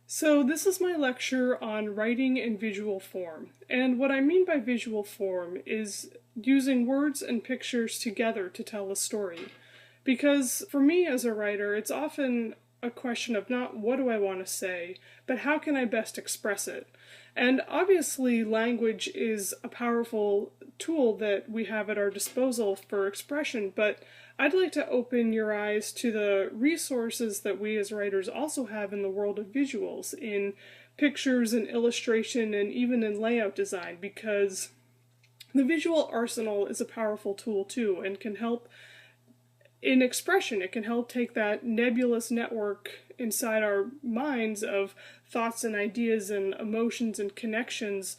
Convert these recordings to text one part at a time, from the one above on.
So this is my lecture on writing in visual form. And what I mean by visual form is using words and pictures together to tell a story. Because for me as a writer, it's often a question of not what do I want to say, but how can I best express it? And obviously language is a powerful tool that we have at our disposal for expression, but I'd like to open your eyes to the resources that we as writers also have in the world of visuals, in pictures and illustration and even in layout design, because the visual arsenal is a powerful tool too and can help in expression. It can help take that nebulous network inside our minds of thoughts and ideas and emotions and connections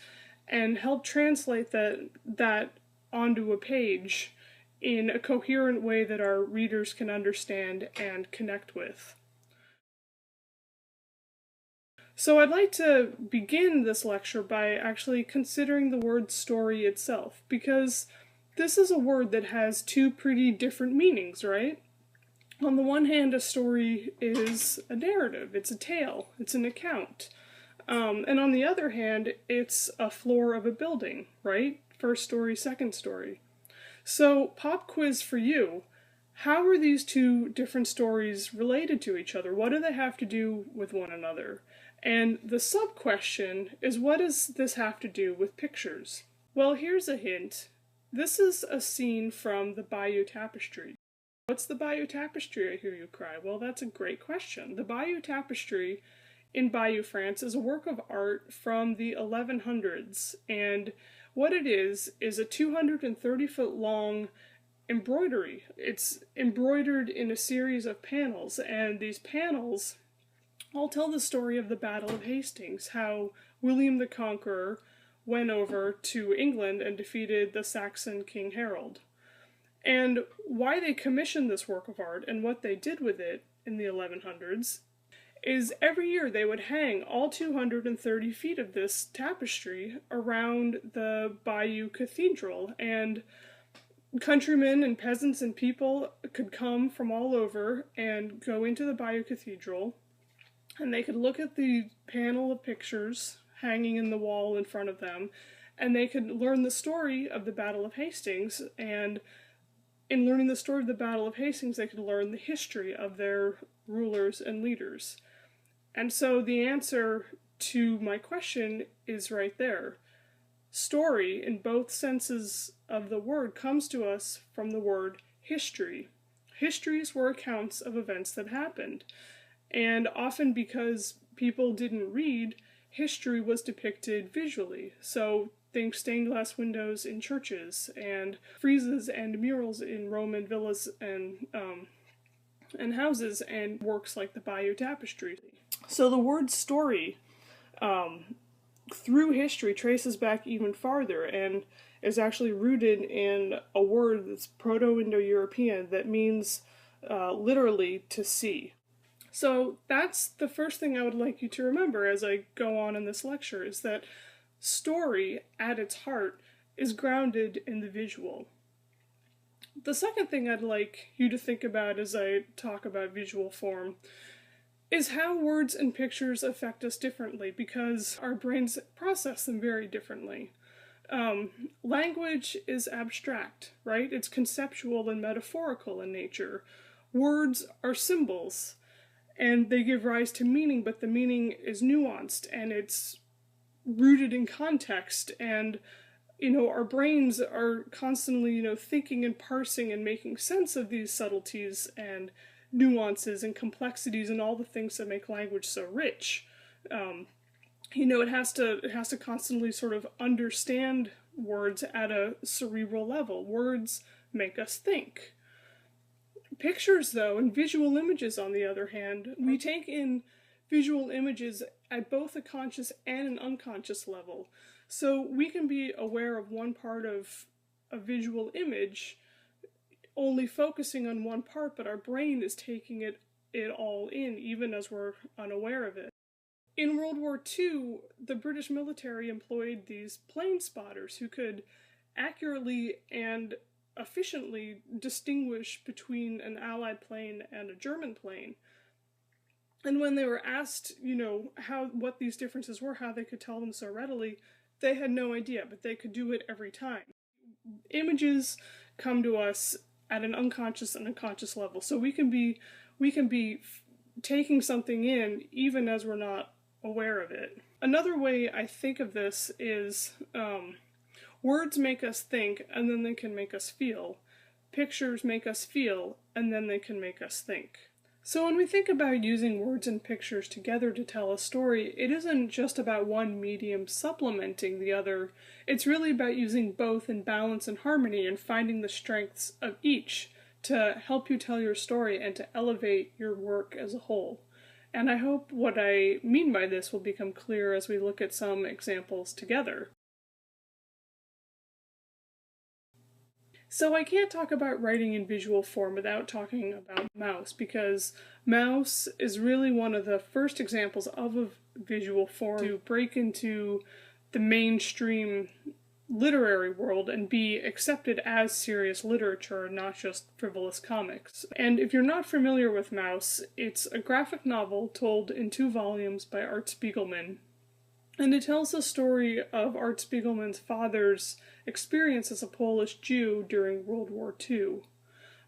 and help translate that onto a page in a coherent way that our readers can understand and connect with. So I'd like to begin this lecture by actually considering the word story itself, because this is a word that has two pretty different meanings, right? On the one hand, a story is a narrative, it's a tale, it's an account. And on the other hand, it's a floor of a building, right? First story, second story. So, pop quiz for you. How are these two different stories related to each other? What do they have to do with one another? And the sub-question is, what does this have to do with pictures? Well, here's a hint. This is a scene from the Bayeux Tapestry. What's the Bayeux Tapestry, I hear you cry? Well, that's a great question. The Bayeux Tapestry in Bayeux, France, is a work of art from the 1100s, and what it is a 230-foot long embroidery. It's embroidered in a series of panels, and these panels all tell the story of the Battle of Hastings, how William the Conqueror went over to England and defeated the Saxon King Harold. And why they commissioned this work of art and what they did with it in the 1100s is every year they would hang all 230 feet of this tapestry around the Bayeux Cathedral, and countrymen and peasants and people could come from all over and go into the Bayeux Cathedral, and they could look at the panel of pictures hanging in the wall in front of them, and they could learn the story of the Battle of Hastings, and in learning the story of the Battle of Hastings, they could learn the history of their rulers and leaders. And so the answer to my question is right there. Story, in both senses of the word, comes to us from the word history. Histories were accounts of events that happened. And often because people didn't read, history was depicted visually. So think stained glass windows in churches, and friezes and murals in Roman villas and houses, and works like the Bayeux Tapestry. So the word story, through history, traces back even farther and is actually rooted in a word that's Proto-Indo-European that means literally to see. So that's the first thing I would like you to remember as I go on in this lecture, is that story, at its heart, is grounded in the visual. The second thing I'd like you to think about as I talk about visual form is how words and pictures affect us differently, because our brains process them very differently. Language is abstract, right? It's conceptual and metaphorical in nature. Words are symbols, and they give rise to meaning, but the meaning is nuanced, and it's rooted in context, and our brains are constantly, thinking and parsing and making sense of these subtleties and nuances and complexities and all the things that make language so rich. It has to constantly sort of understand words at a cerebral level. Words make us think. Pictures, though, and visual images, on the other hand, we take in visual images at both a conscious and an unconscious level. So we can be aware of one part of a visual image, only focusing on one part, but our brain is taking it all in, even as we're unaware of it. In World War II, the British military employed these plane spotters who could accurately and efficiently distinguish between an Allied plane and a German plane. And when they were asked, what these differences were, how they could tell them so readily, they had no idea, but they could do it every time. Images come to us at an unconscious and unconscious level, so we can be taking something in even as we're not aware of it. Another way I think of this is words make us think, and then they can make us feel. Pictures make us feel, and then they can make us think. So when we think about using words and pictures together to tell a story, it isn't just about one medium supplementing the other. It's really about using both in balance and harmony and finding the strengths of each to help you tell your story and to elevate your work as a whole. And I hope what I mean by this will become clear as we look at some examples together. So I can't talk about writing in visual form without talking about Maus, because Maus is really one of the first examples of a visual form to break into the mainstream literary world and be accepted as serious literature, not just frivolous comics. And if you're not familiar with Maus, it's a graphic novel told in 2 volumes by Art Spiegelman. And it tells the story of Art Spiegelman's father's experience as a Polish Jew during World War II.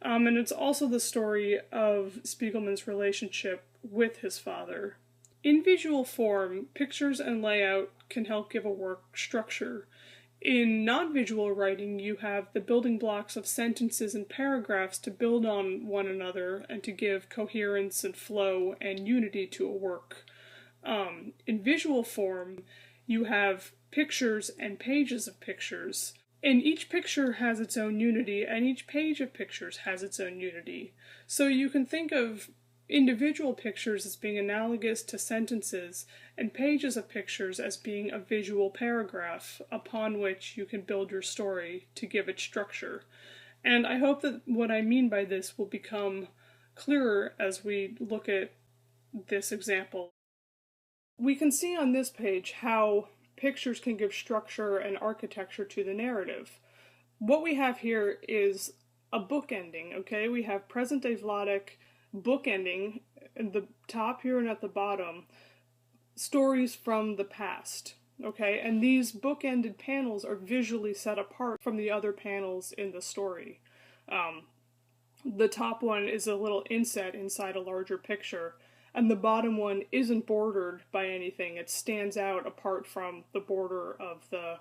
And it's also the story of Spiegelman's relationship with his father. In visual form, pictures and layout can help give a work structure. In non-visual writing, you have the building blocks of sentences and paragraphs to build on one another and to give coherence and flow and unity to a work. In visual form, you have pictures and pages of pictures, and each picture has its own unity, and each page of pictures has its own unity. So you can think of individual pictures as being analogous to sentences, and pages of pictures as being a visual paragraph upon which you can build your story to give it structure. And I hope that what I mean by this will become clearer as we look at this example. We can see on this page how pictures can give structure and architecture to the narrative. What we have here is a bookending, okay? We have present-day Vladek bookending at the top here and at the bottom, stories from the past, okay? And these bookended panels are visually set apart from the other panels in the story. The top one is a little inset inside a larger picture, and the bottom one isn't bordered by anything. It stands out apart from the border of the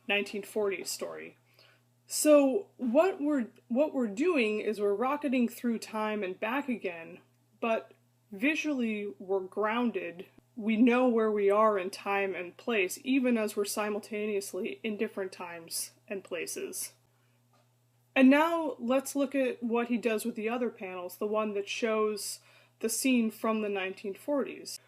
1940s story. So what we're doing is we're rocketing through time and back again, but visually we're grounded. We know where we are in time and place, even as we're simultaneously in different times and places. And now let's look at what he does with the other panels, the one that shows the scene from the 1940s.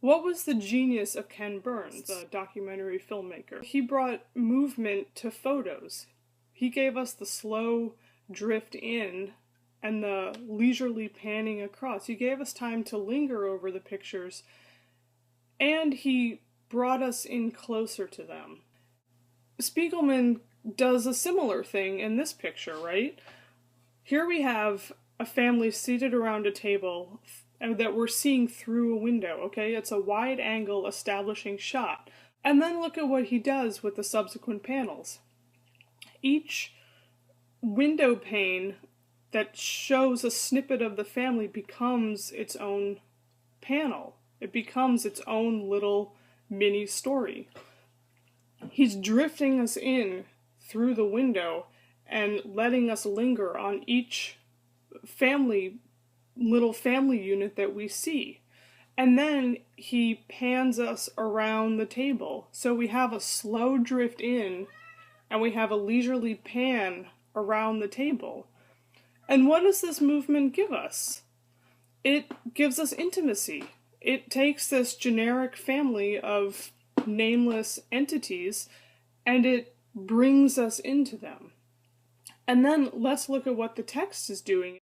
What was the genius of Ken Burns, the documentary filmmaker? He brought movement to photos. He gave us the slow drift in and the leisurely panning across. He gave us time to linger over the pictures, and he brought us in closer to them. Spiegelman does a similar thing in this picture, right? Here we have a family seated around a table that we're seeing through a window, okay? It's a wide angle establishing shot. And then look at what he does with the subsequent panels. Each window pane that shows a snippet of the family becomes its own panel. It becomes its own little mini story. He's drifting us in through the window and letting us linger on each little family unit that we see. And then he pans us around the table. So we have a slow drift in and we have a leisurely pan around the table. And what does this movement give us? It gives us intimacy. It takes this generic family of nameless entities and it brings us into them. And then let's look at what the text is doing.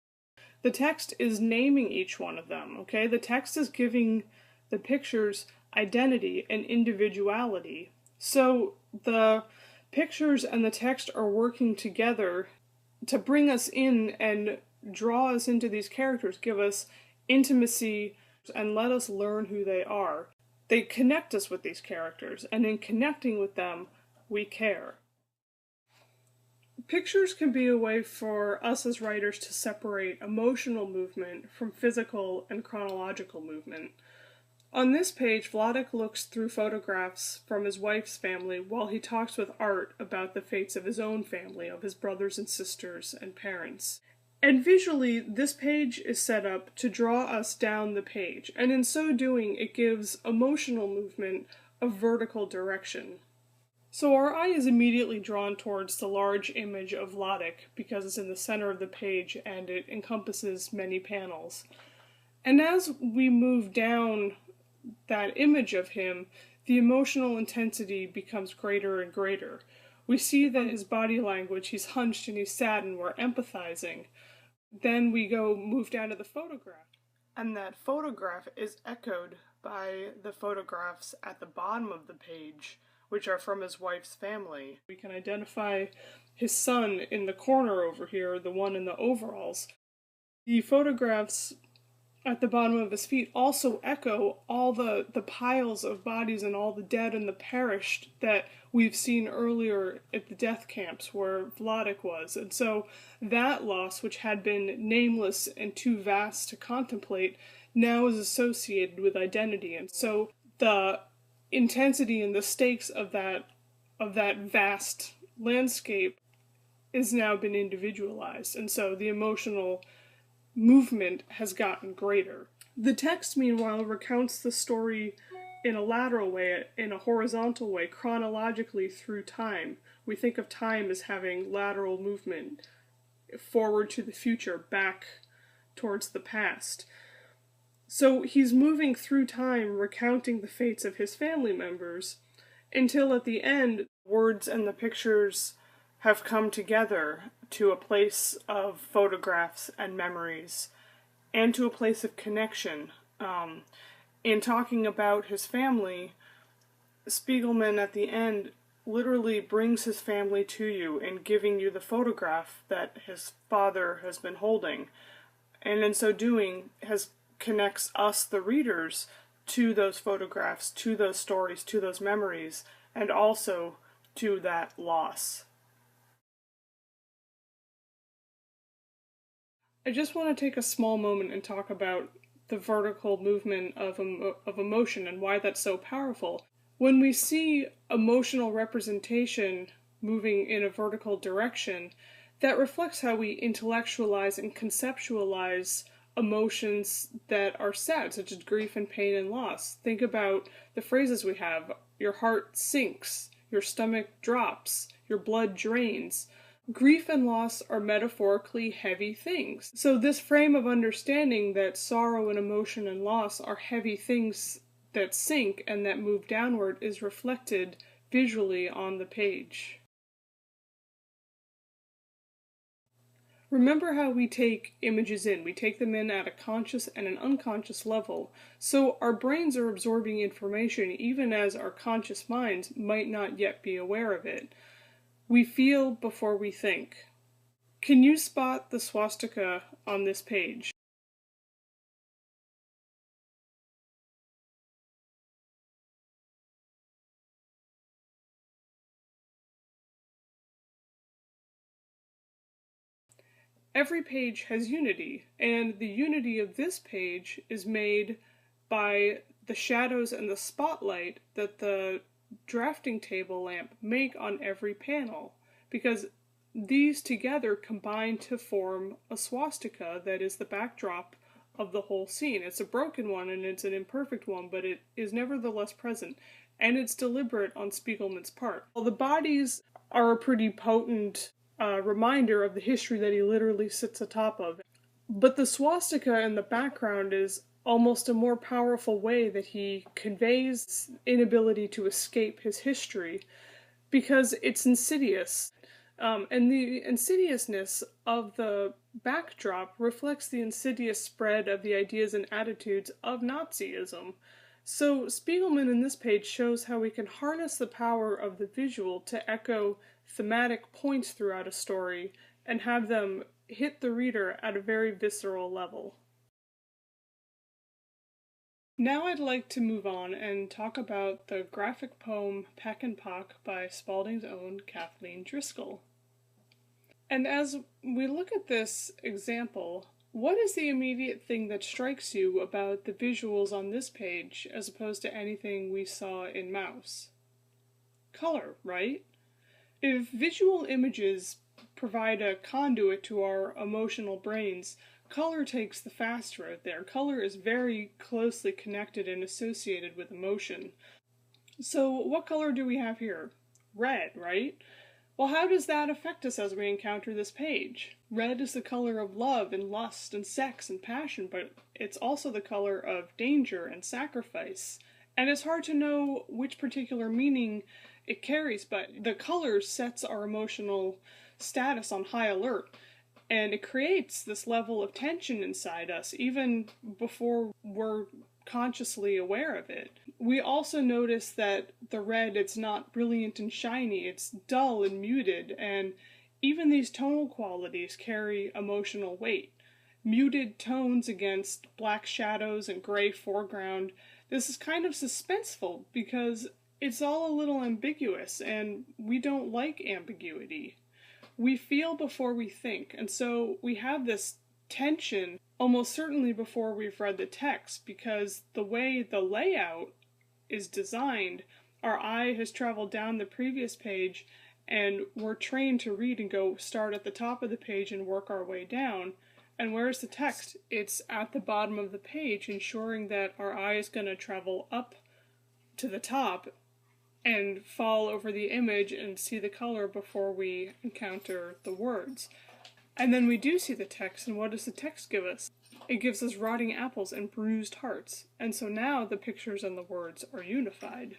The text is naming each one of them, okay? The text is giving the pictures identity and individuality. So the pictures and the text are working together to bring us in and draw us into these characters, give us intimacy and let us learn who they are. They connect us with these characters, and in connecting with them, we care. Pictures can be a way for us as writers to separate emotional movement from physical and chronological movement. On this page, Vladek looks through photographs from his wife's family while he talks with Art about the fates of his own family, of his brothers and sisters and parents. And visually, this page is set up to draw us down the page, and in so doing, it gives emotional movement a vertical direction. So our eye is immediately drawn towards the large image of Vladek because it's in the center of the page and it encompasses many panels. And as we move down that image of him, the emotional intensity becomes greater and greater. We see that his body language, he's hunched and he's sad and we're empathizing. Then we move down to the photograph. And that photograph is echoed by the photographs at the bottom of the page, which are from his wife's family. We can identify his son in the corner over here, the one in the overalls. The photographs at the bottom of his feet also echo all the piles of bodies and all the dead and the perished that we've seen earlier at the death camps where Vladek was. And so that loss, which had been nameless and too vast to contemplate, now is associated with identity. And so the intensity and the stakes of that vast landscape is now been individualized. And so the emotional movement has gotten greater. The text, meanwhile, recounts the story in a lateral way, in a horizontal way, chronologically through time. We think of time as having lateral movement, forward to the future, back towards the past. So he's moving through time, recounting the fates of his family members, until at the end, words and the pictures have come together to a place of photographs and memories, and to a place of connection. In talking about his family, Spiegelman at the end literally brings his family to you in giving you the photograph that his father has been holding, and in so doing connects us, the readers, to those photographs, to those stories, to those memories, and also to that loss. I just want to take a small moment and talk about the vertical movement of emotion and why that's so powerful. When we see emotional representation moving in a vertical direction, that reflects how we intellectualize and conceptualize emotions that are sad, such as grief and pain and loss. Think about the phrases we have. Your heart sinks, your stomach drops, your blood drains. Grief and loss are metaphorically heavy things. So this frame of understanding that sorrow and emotion and loss are heavy things that sink and that move downward is reflected visually on the page. Remember how we take images in. We take them in at a conscious and an unconscious level. So our brains are absorbing information even as our conscious minds might not yet be aware of it. We feel before we think. Can you spot the swastika on this page? Every page has unity, and the unity of this page is made by the shadows and the spotlight that the drafting table lamp make on every panel, because these together combine to form a swastika that is the backdrop of the whole scene. It's a broken one and it's an imperfect one, but it is nevertheless present, and it's deliberate on Spiegelman's part. Well, the bodies are a pretty potent reminder of the history that he literally sits atop of. But the swastika in the background is almost a more powerful way that he conveys inability to escape his history, because it's insidious. And the insidiousness of the backdrop reflects the insidious spread of the ideas and attitudes of Nazism. So Spiegelman in this page shows how we can harness the power of the visual to echo thematic points throughout a story and have them hit the reader at a very visceral level. Now I'd like to move on and talk about the graphic poem Peck and Pock by Spalding's own Kathleen Driscoll. And as we look at this example, what is the immediate thing that strikes you about the visuals on this page as opposed to anything we saw in Mouse? Color, right? If visual images provide a conduit to our emotional brains, color takes the fast road there. Color is very closely connected and associated with emotion. So what color do we have here? Red, right? Well, how does that affect us as we encounter this page? Red is the color of love and lust and sex and passion, but it's also the color of danger and sacrifice. And it's hard to know which particular meaning it carries, but the color sets our emotional status on high alert. And it creates this level of tension inside us, even before we're consciously aware of it. We also notice that the red, it's not brilliant and shiny, it's dull and muted, and even these tonal qualities carry emotional weight. Muted tones against black shadows and gray foreground. This is kind of suspenseful because it's all a little ambiguous, and we don't like ambiguity. We feel before we think, and so we have this tension almost certainly before we've read the text, because the way the layout is designed, our eye has traveled down the previous page, and we're trained to read and go start at the top of the page and work our way down. And where's the text? It's at the bottom of the page, ensuring that our eye is going to travel up to the top and fall over the image and see the color before we encounter the words. And then we do see the text, and what does the text give us? It gives us rotting apples and bruised hearts, and so now the pictures and the words are unified.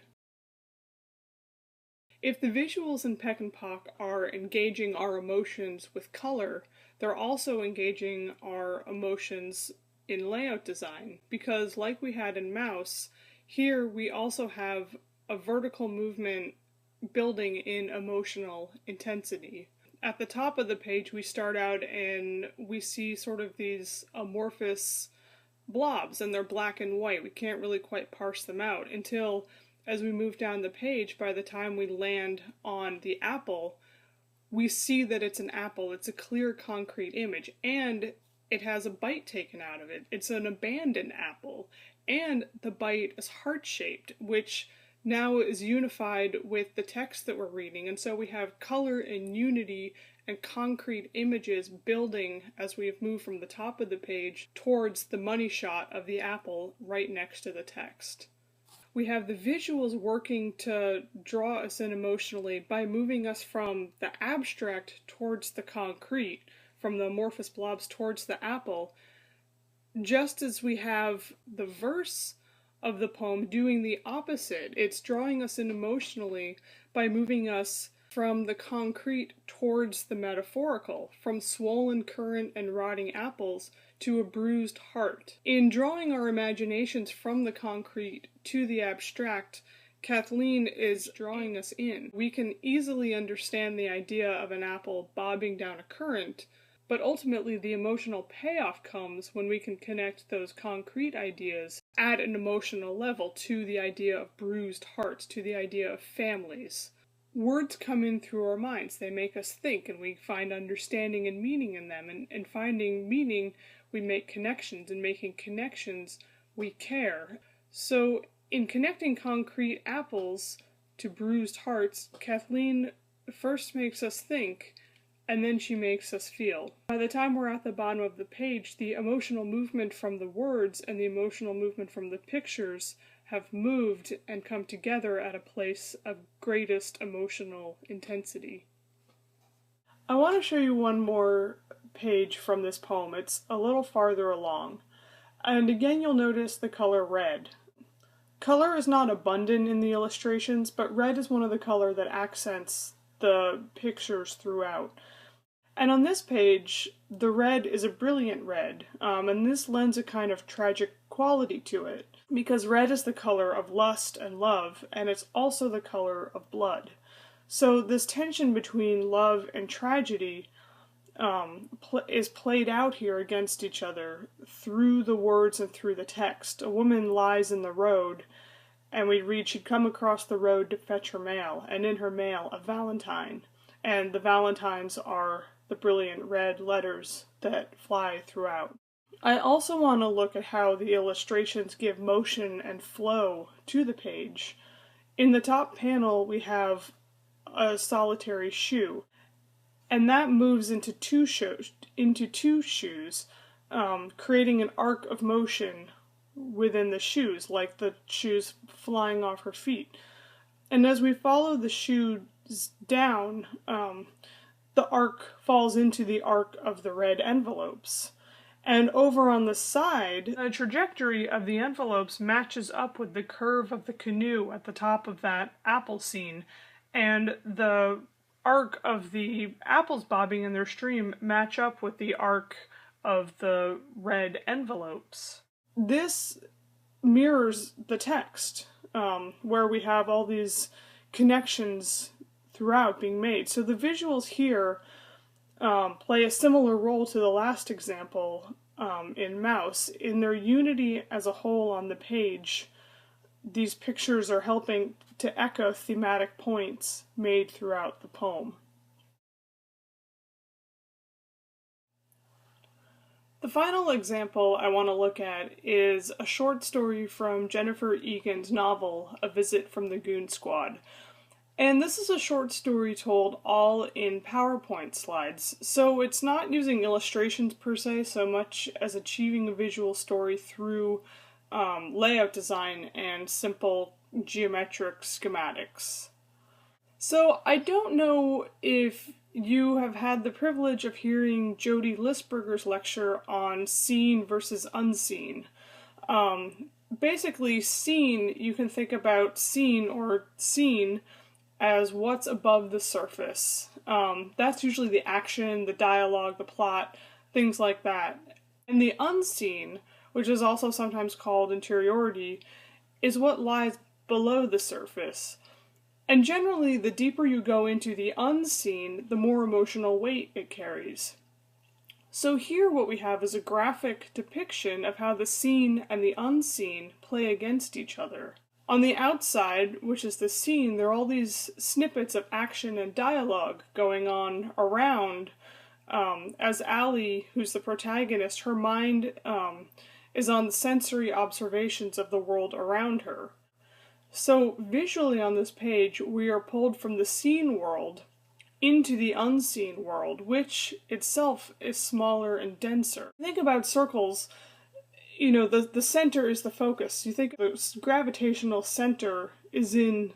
If the visuals in Peck and Pock are engaging our emotions with color, they're also engaging our emotions in layout design, because like we had in Mouse, here we also have a vertical movement building in emotional intensity. At the top of the page, we start out and we see sort of these amorphous blobs, and they're black and white. We can't really quite parse them out until, as we move down the page, by the time we land on the apple, we see that it's an apple. It's a clear, concrete image, and it has a bite taken out of it. It's an abandoned apple, and the bite is heart-shaped, which now is unified with the text that we're reading, and so we have color and unity and concrete images building as we have moved from the top of the page towards the money shot of the apple right next to the text. We have the visuals working to draw us in emotionally by moving us from the abstract towards the concrete, from the amorphous blobs towards the apple, just as we have the verse of the poem doing the opposite. It's drawing us in emotionally by moving us from the concrete towards the metaphorical, from swollen current and rotting apples to a bruised heart. In drawing our imaginations from the concrete to the abstract, Kathleen is drawing us in. We can easily understand the idea of an apple bobbing down a current, but ultimately the emotional payoff comes when we can connect those concrete ideas at an emotional level to the idea of bruised hearts, to the idea of families. Words come in through our minds. They make us think, and we find understanding and meaning in them. And finding meaning, we make connections. And making connections, we care. So in connecting concrete apples to bruised hearts, Kathleen first makes us think, and then she makes us feel. By the time we're at the bottom of the page, the emotional movement from the words and the emotional movement from the pictures have moved and come together at a place of greatest emotional intensity. I want to show you one more page from this poem. It's a little farther along. And again, you'll notice the color red. Color is not abundant in the illustrations, but red is one of the color that accents the pictures throughout. And on this page, the red is a brilliant red, and this lends a kind of tragic quality to it, because red is the color of lust and love, and it's also the color of blood. So this tension between love and tragedy is played out here against each other through the words and through the text. A woman lies in the road, and we read she'd come across the road to fetch her mail, and in her mail a valentine. And the valentines are the brilliant red letters that fly throughout. I also want to look at how the illustrations give motion and flow to the page. In the top panel, we have a solitary shoe, and that moves into two shoes, creating an arc of motion within the shoes, like the shoes flying off her feet. And as we follow the shoes down, the arc falls into the arc of the red envelopes. And over on the side, the trajectory of the envelopes matches up with the curve of the canoe at the top of that apple scene, and the arc of the apples bobbing in their stream match up with the arc of the red envelopes. This mirrors the text, where we have all these connections throughout being made. So the visuals here play a similar role to the last example in Mouse. In their unity as a whole on the page, these pictures are helping to echo thematic points made throughout the poem. The final example I want to look at is a short story from Jennifer Egan's novel, A Visit from the Goon Squad. And this is a short story told all in PowerPoint slides, so it's not using illustrations per se so much as achieving a visual story through layout design and simple geometric schematics. So I don't know if you have had the privilege of hearing Jody Listberger's lecture on seen versus unseen. Basically, seen, you can think about seen or scene as what's above the surface. That's usually the action, the dialogue, the plot, things like that. And the unseen, which is also sometimes called interiority, is what lies below the surface. And generally, the deeper you go into the unseen, the more emotional weight it carries. So here what we have is a graphic depiction of how the seen and the unseen play against each other. On the outside, which is the scene, there are all these snippets of action and dialogue going on around. As Allie, who's the protagonist, her mind is on the sensory observations of the world around her. So visually on this page, we are pulled from the seen world into the unseen world, which itself is smaller and denser. Think about circles. You know, the center is the focus. You think the gravitational center is in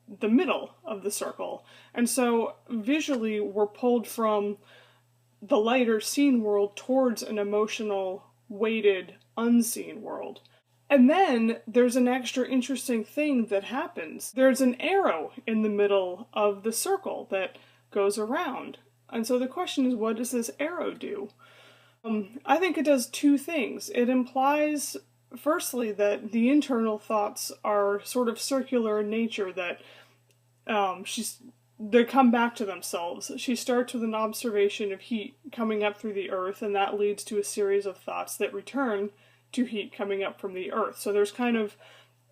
the middle of the circle. And so visually we're pulled from the lighter seen world towards an emotional, weighted, unseen world. And then there's an extra interesting thing that happens. There's an arrow in the middle of the circle that goes around. And so the question is, what does this arrow do? I think it does two things. It implies, firstly, that the internal thoughts are sort of circular in nature, that they come back to themselves. She starts with an observation of heat coming up through the earth, and that leads to a series of thoughts that return to heat coming up from the earth. So there's kind of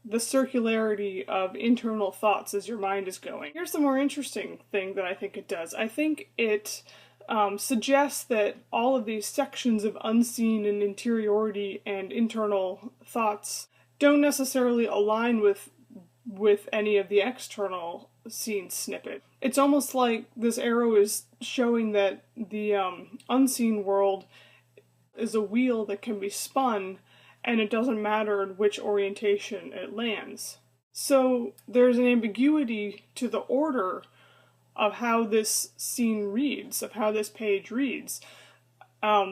the circularity of internal thoughts as your mind is going. Here's the more interesting thing that I think it does. I think it suggests that all of these sections of unseen and interiority and internal thoughts don't necessarily align with any of the external scene snippet. It's almost like this arrow is showing that the unseen world is a wheel that can be spun, and it doesn't matter in which orientation it lands. So there's an ambiguity to the order of how this scene reads, of how this page reads.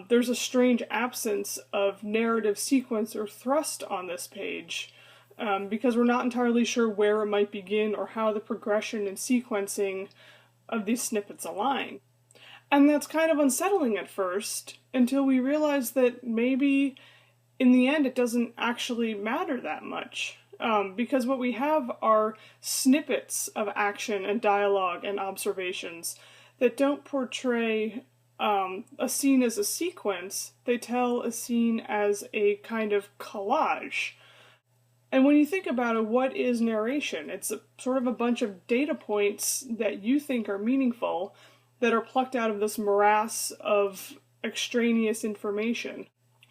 There's a strange absence of narrative sequence or thrust on this page, because we're not entirely sure where it might begin or how the progression and sequencing of these snippets align. And that's kind of unsettling at first, until we realize that maybe in the end it doesn't actually matter that much. Because what we have are snippets of action and dialogue and observations that don't portray a scene as a sequence, they tell a scene as a kind of collage. And when you think about it, what is narration? It's sort of a bunch of data points that you think are meaningful that are plucked out of this morass of extraneous information.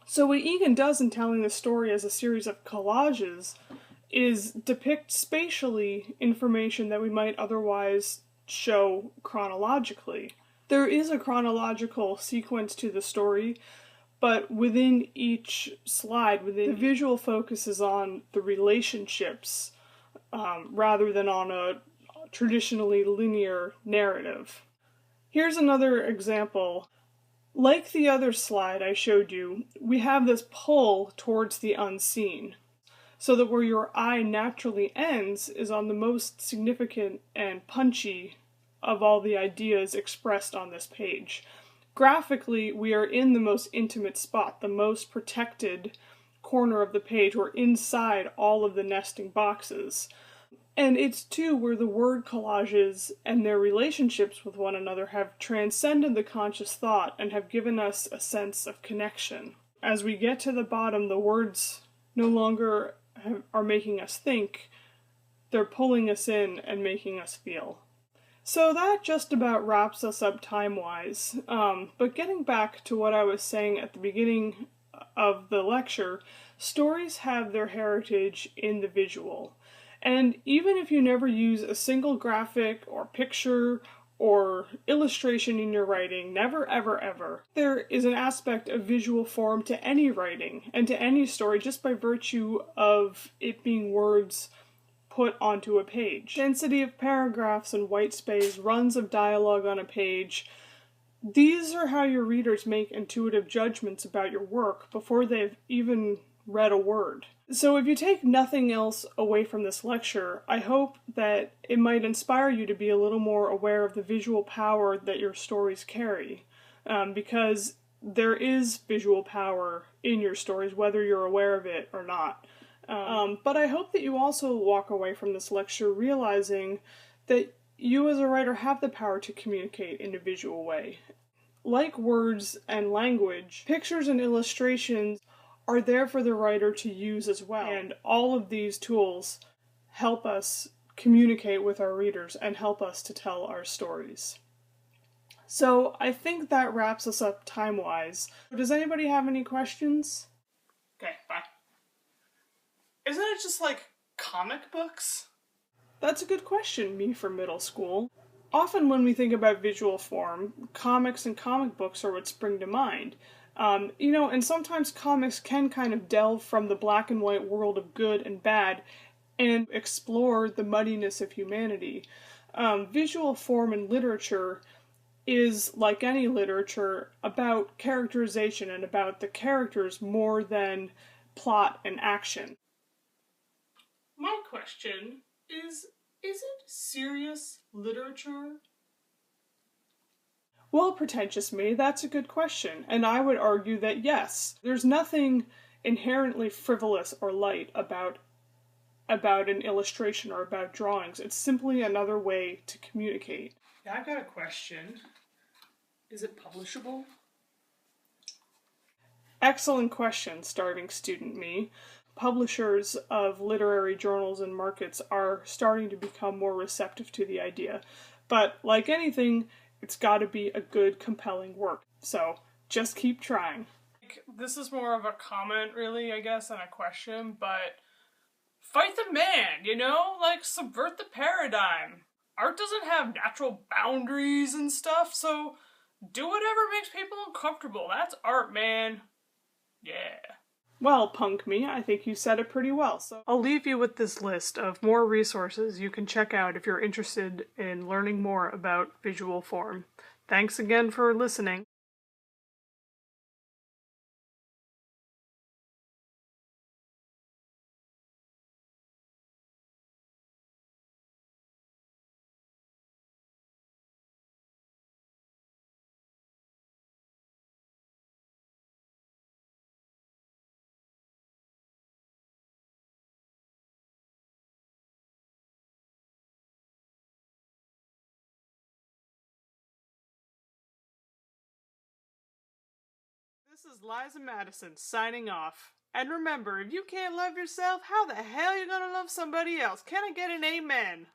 So what Egan does in telling the story as a series of collages is depict spatially information that we might otherwise show chronologically. There is a chronological sequence to the story, but within each slide, the visual focus is on the relationships rather than on a traditionally linear narrative. Here's another example. Like the other slide I showed you, we have this pull towards the unseen, so that where your eye naturally ends is on the most significant and punchy of all the ideas expressed on this page. Graphically, we are in the most intimate spot, the most protected corner of the page. We're inside all of the nesting boxes. And it's too where the word collages and their relationships with one another have transcended the conscious thought and have given us a sense of connection. As we get to the bottom, the words no longer are making us think, they're pulling us in and making us feel. So that just about wraps us up time-wise, but getting back to what I was saying at the beginning of the lecture, stories have their heritage in the visual. And even if you never use a single graphic or picture or illustration in your writing, never ever ever, there is an aspect of visual form to any writing and to any story just by virtue of it being words put onto a page. Density of paragraphs and white space, runs of dialogue on a page, these are how your readers make intuitive judgments about your work before they've even read a word. So if you take nothing else away from this lecture, I hope that it might inspire you to be a little more aware of the visual power that your stories carry, because there is visual power in your stories, whether you're aware of it or not. But I hope that you also walk away from this lecture realizing that you as a writer have the power to communicate in a visual way. Like words and language, pictures and illustrations are there for the writer to use as well. And all of these tools help us communicate with our readers and help us to tell our stories. So I think that wraps us up time-wise. Does anybody have any questions? Okay, bye. Isn't it just like comic books? That's a good question, me from middle school. Often when we think about visual form, comics and comic books are what spring to mind. And sometimes comics can kind of delve from the black and white world of good and bad and explore the muddiness of humanity. Visual form in literature is, like any literature, about characterization and about the characters more than plot and action. My question is it serious literature? Well, pretentious me, that's a good question, and I would argue that yes. There's nothing inherently frivolous or light about an illustration or about drawings. It's simply another way to communicate. Yeah, I got a question. Is it publishable? Excellent question, starving student me. Publishers of literary journals and markets are starting to become more receptive to the idea. But like anything, it's got to be a good, compelling work. So just keep trying. This is more of a comment, really, I guess, than a question, but fight the man, subvert the paradigm. Art doesn't have natural boundaries and stuff, so do whatever makes people uncomfortable. That's art, man. Yeah. Well, punk me, I think you said it pretty well, so I'll leave you with this list of more resources you can check out if you're interested in learning more about visual form. Thanks again for listening. This is Liza Mattison signing off. And remember, if you can't love yourself, how the hell are you gonna love somebody else? Can I get an amen?